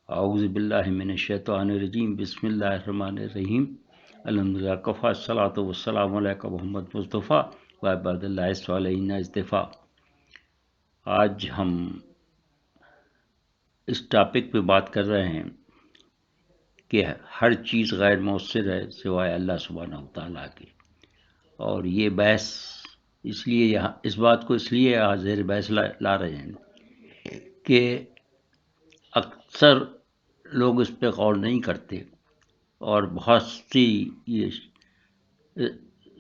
اعوذ باللہ من الشیطان الرجیم بسم اللہ الرحمن الرحیم الحمدللہ کفا الصلاۃ والسلام علیکم محمد مصطفیٰ و عباد اللہ الصالحین اصطفیٰ۔ آج ہم اس ٹاپک پہ بات کر رہے ہیں کہ ہر چیز غیر مؤثر ہے سوائے اللہ سبحانہ و تعالیٰ کے، اور یہ بحث اس بات کو اس لیے زیر بحث لا رہے ہیں کہ اکثر لوگ اس پہ غور نہیں کرتے، اور بہت سی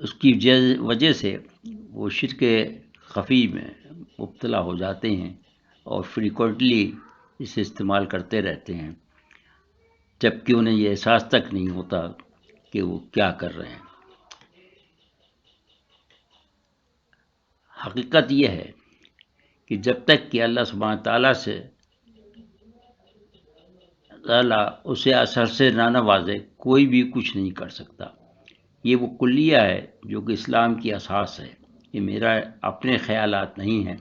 اس کی وجہ سے وہ شرک خفی میں مبتلا ہو جاتے ہیں اور فریکوینٹلی اسے استعمال کرتے رہتے ہیں، جبکہ انہیں یہ احساس تک نہیں ہوتا کہ وہ کیا کر رہے ہیں۔ حقیقت یہ ہے کہ جب تک کہ اللہ سبحانہ تعالیٰ اسے اثر سے نہ نوازے کوئی بھی کچھ نہیں کر سکتا۔ یہ وہ کلیہ ہے جو کہ اسلام کی اساس ہے۔ یہ میرا اپنے خیالات نہیں ہیں،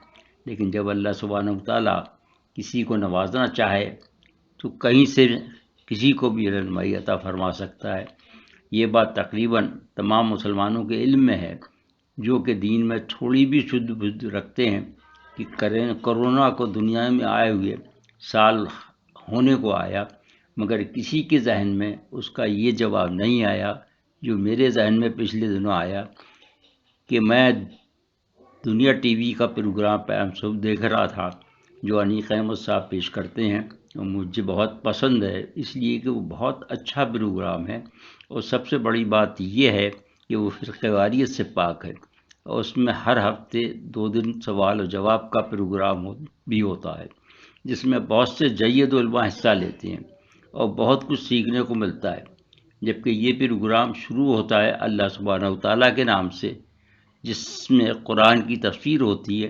لیکن جب اللہ سبحانہ تعالیٰ کسی کو نوازنا چاہے تو کہیں سے کسی کو بھی رہنمائی عطا فرما سکتا ہے۔ یہ بات تقریباً تمام مسلمانوں کے علم میں ہے، جو کہ دین میں تھوڑی بھی شدھ بدھ رکھتے ہیں کہ کرونا کو دنیا میں آئے ہوئے سال ہونے کو آیا، مگر کسی کے ذہن میں اس کا یہ جواب نہیں آیا جو میرے ذہن میں پچھلے دنوں آیا کہ میں دنیا ٹی وی کا پروگرام پیام صبح دیکھ رہا تھا جو انیق احمد صاحب پیش کرتے ہیں، اور مجھے بہت پسند ہے اس لیے کہ وہ بہت اچھا پروگرام ہے، اور سب سے بڑی بات یہ ہے کہ وہ فرقہ واریت سے پاک ہے، اور اس میں ہر ہفتے 2 دن سوال و جواب کا پروگرام بھی ہوتا ہے، جس میں بہت سے جید علماء حصہ لیتے ہیں اور بہت کچھ سیکھنے کو ملتا ہے۔ جبکہ یہ پروگرام شروع ہوتا ہے اللہ سبحانہ و تعالیٰ کے نام سے، جس میں قرآن کی تفسیر ہوتی ہے،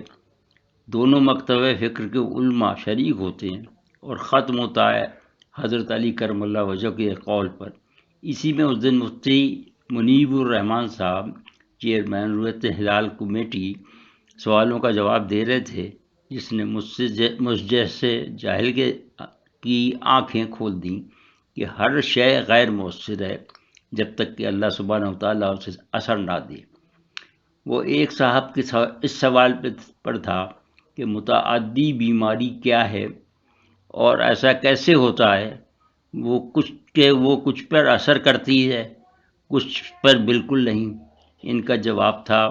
دونوں مکتب فکر کے علماء شریک ہوتے ہیں، اور ختم ہوتا ہے حضرت علی کرم اللہ وجہ کے قول پر۔ اسی میں اس دن مفتی منیب الرحمان صاحب، چیئرمین رویت ہلال کمیٹی، سوالوں کا جواب دے رہے تھے، جس نے مجھ جیسے جاہل کی آنکھیں کھول دیں کہ ہر شے غیر مؤثر ہے جب تک کہ اللہ سبحانہ وتعالیٰ اسے اثر نہ دے۔ وہ ایک صاحب کے اس سوال پر تھا کہ متعدی بیماری کیا ہے اور ایسا کیسے ہوتا ہے، وہ کچھ پر اثر کرتی ہے، کچھ پر بالکل نہیں۔ ان کا جواب تھا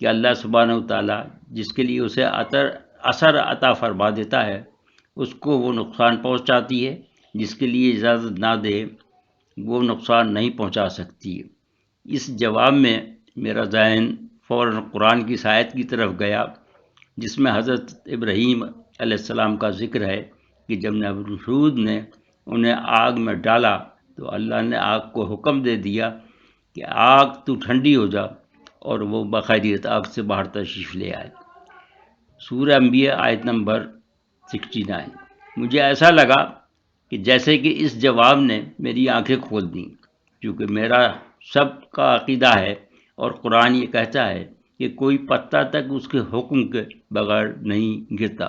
کہ اللہ سبحانہ وتعالیٰ جس کے لیے اسے اثر عطا فرما دیتا ہے اس کو وہ نقصان پہنچاتی ہے، جس کے لیے اجازت نہ دے وہ نقصان نہیں پہنچا سکتی ہے۔ اس جواب میں میرا ذہن فوراً قرآن کی آیت کی طرف گیا، جس میں حضرت ابراہیم علیہ السلام کا ذکر ہے کہ جب نمرود نے انہیں آگ میں ڈالا تو اللہ نے آگ کو حکم دے دیا کہ آگ تو ٹھنڈی ہو جا، اور وہ بخیریت آگ سے باہر تشریف لے آئے۔ سورہ انبیاء آیت نمبر 69۔ مجھے ایسا لگا کہ جیسے کہ اس جواب نے میری آنکھیں کھول دیں، کیونکہ میرا سب کا عقیدہ ہے اور قرآن یہ کہتا ہے کہ کوئی پتا تک اس کے حکم کے بغیر نہیں گرتا۔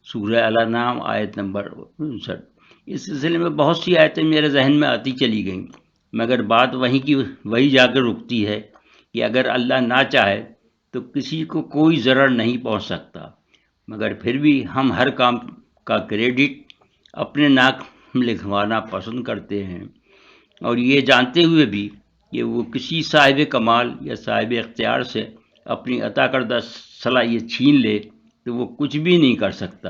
سورہ الانعام آیت نمبر 59۔ اس سلسلے میں بہت سی آیتیں میرے ذہن میں آتی چلی گئیں، مگر بات وہی جا کر رکتی ہے کہ اگر اللہ نہ چاہے تو کسی کو کوئی ضرر نہیں پہنچ سکتا، مگر پھر بھی ہم ہر کام کا کریڈٹ اپنے نام لکھوانا پسند کرتے ہیں، اور یہ جانتے ہوئے بھی کہ وہ کسی صاحب کمال یا صاحب اختیار سے اپنی عطا کردہ صلاحیت چھین لے تو وہ کچھ بھی نہیں کر سکتا،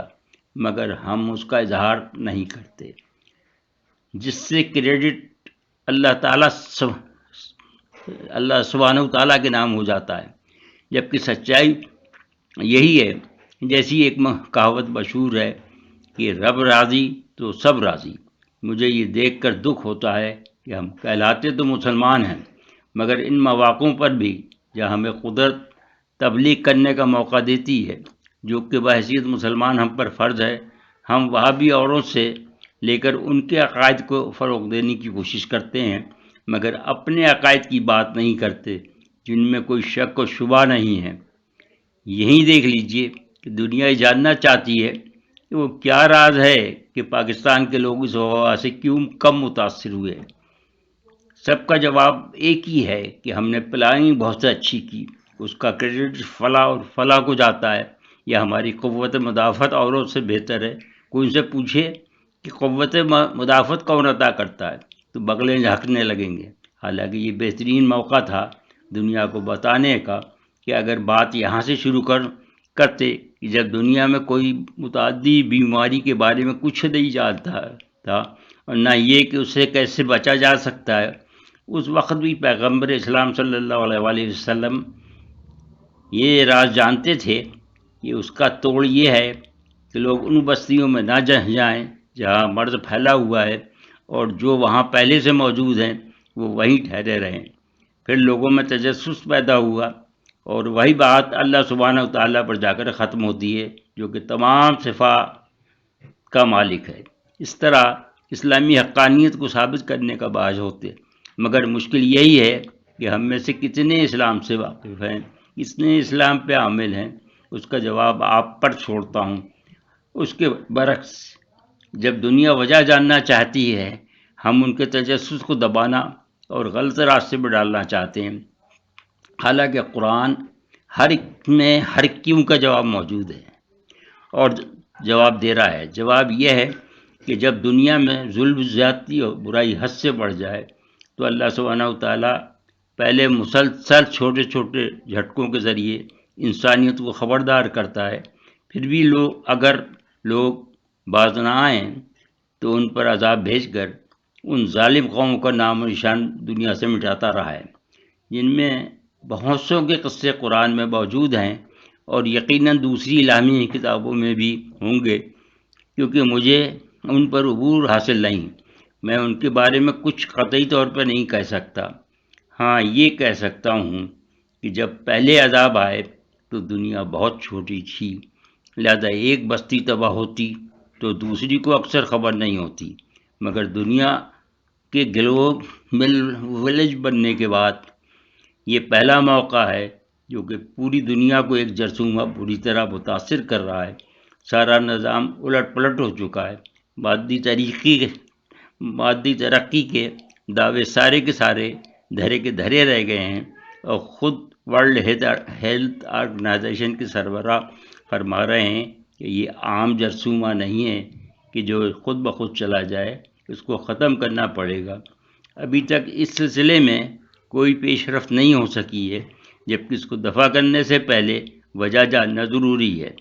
مگر ہم اس کا اظہار نہیں کرتے، جس سے کریڈٹ اللہ سبحانہ تعالیٰ کے نام ہو جاتا ہے، جبکہ سچائی یہی ہے۔ جیسی ایک کہاوت مشہور ہے کہ رب راضی تو سب راضی۔ مجھے یہ دیکھ کر دکھ ہوتا ہے کہ ہم کہلاتے تو مسلمان ہیں، مگر ان مواقعوں پر بھی جہاں ہمیں قدرت تبلیغ کرنے کا موقع دیتی ہے، جو کہ بحیثیت مسلمان ہم پر فرض ہے، ہم وہاں بھی اوروں سے لے کر ان کے عقائد کو فروغ دینے کی کوشش کرتے ہیں، مگر اپنے عقائد کی بات نہیں کرتے جن میں کوئی شک و شبہ نہیں ہے۔ یہی دیکھ لیجئے کہ دنیا یہ جاننا چاہتی ہے کہ وہ کیا راز ہے کہ پاکستان کے لوگ اس وبا سے کیوں کم متاثر ہوئے؟ سب کا جواب ایک ہی ہے کہ ہم نے پلاننگ بہت اچھی کی، اس کا کریڈٹ فلاں اور فلاں کو جاتا ہے، یا ہماری قوت مدافعت اوروں سے بہتر ہے۔ کوئی ان سے پوچھے کہ قوت مدافعت کون عطا کرتا ہے تو بغلیں جھانکنے لگیں گے۔ حالانکہ یہ بہترین موقع تھا دنیا کو بتانے کا کہ اگر بات یہاں سے شروع کرتے کہ جب دنیا میں کوئی متعدی بیماری کے بارے میں کچھ نہیں جانتا تھا، اور نہ یہ کہ اسے کیسے بچا جا سکتا ہے، اس وقت بھی پیغمبر اسلام صلی اللہ علیہ وآلہ وسلم یہ راز جانتے تھے کہ اس کا توڑ یہ ہے کہ لوگ ان بستیوں میں نہ جائیں جہاں مرض پھیلا ہوا ہے، اور جو وہاں پہلے سے موجود ہیں وہ وہیں ٹھہرے رہیں۔ پھر لوگوں میں تجسس پیدا ہوا، اور وہی بات اللہ سبحانہ وتعالیٰ پر جا کر ختم ہوتی ہے جو کہ تمام صفات کا مالک ہے۔ اس طرح اسلامی حقانیت کو ثابت کرنے کا باعث ہوتے، مگر مشکل یہی ہے کہ ہم میں سے کتنے اسلام سے واقف ہیں، کتنے اسلام پہ عامل ہیں۔ اس کا جواب آپ پر چھوڑتا ہوں۔ اس کے برعکس جب دنیا وجہ جاننا چاہتی ہے، ہم ان کے تجسس کو دبانا اور غلط راستے پر ڈالنا چاہتے ہیں، حالانکہ قرآن ہر ایک میں ہر کیوں کا جواب موجود ہے اور جواب دے رہا ہے۔ جواب یہ ہے کہ جب دنیا میں ظلم، زیادتی اور برائی حد سے بڑھ جائے تو اللہ سبحانہ وتعالیٰ پہلے مسلسل چھوٹے چھوٹے جھٹکوں کے ذریعے انسانیت کو خبردار کرتا ہے، پھر بھی اگر لوگ باز نہ آئیں تو ان پر عذاب بھیج کر ان ظالم قوموں کا نام و نشان دنیا سے مٹاتا رہا ہے، جن میں بہت سو کے قصے قرآن میں موجود ہیں اور یقیناً دوسری الہامی کتابوں میں بھی ہوں گے، کیونکہ مجھے ان پر عبور حاصل نہیں۔ میں ان کے بارے میں کچھ قطعی طور پر نہیں کہہ سکتا۔ ہاں یہ کہہ سکتا ہوں کہ جب پہلے عذاب آئے تو دنیا بہت چھوٹی تھی، لہذا ایک بستی تباہ ہوتی تو دوسری کو اکثر خبر نہیں ہوتی، مگر دنیا کے گلوبل ولیج بننے کے بعد یہ پہلا موقع ہے جو کہ پوری دنیا کو ایک جرثومہ بری طرح متاثر کر رہا ہے۔ سارا نظام الٹ پلٹ ہو چکا ہے، مادی ترقی کے دعوے سارے کے سارے دھرے کے دھرے رہ گئے ہیں، اور خود ورلڈ ہیلتھ آرگنائزیشن کے سربراہ فرما رہے ہیں کہ یہ عام جرثومہ نہیں ہے کہ جو خود بخود چلا جائے، اس کو ختم کرنا پڑے گا۔ ابھی تک اس سلسلے میں کوئی پیش رفت نہیں ہو سکی ہے، جبکہ اس کو دفع کرنے سے پہلے وجہ جاننا ضروری ہے۔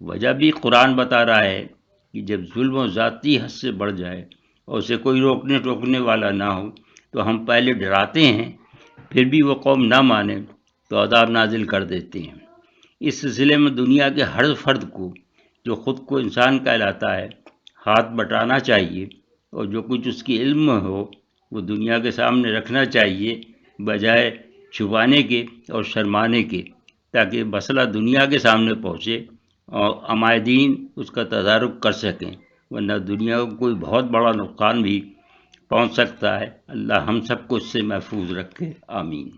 وجہ بھی قرآن بتا رہا ہے کہ جب ظلم و ذاتی حد سے بڑھ جائے اور اسے کوئی روکنے ٹوکنے والا نہ ہو تو ہم پہلے ڈراتے ہیں، پھر بھی وہ قوم نہ مانے تو عذاب نازل کر دیتے ہیں۔ اس سلسلے میں دنیا کے ہر فرد کو جو خود کو انسان کہلاتا ہے ہاتھ بٹانا چاہیے، اور جو کچھ اس کی علم میں ہو وہ دنیا کے سامنے رکھنا چاہیے، بجائے چھپانے کے اور شرمانے کے، تاکہ مسئلہ دنیا کے سامنے پہنچے اور عمائدین اس کا تدارک کر سکیں، ورنہ دنیا کو کوئی بہت بڑا نقصان بھی پہنچ سکتا ہے۔ اللہ ہم سب کو اس سے محفوظ رکھے، آمین۔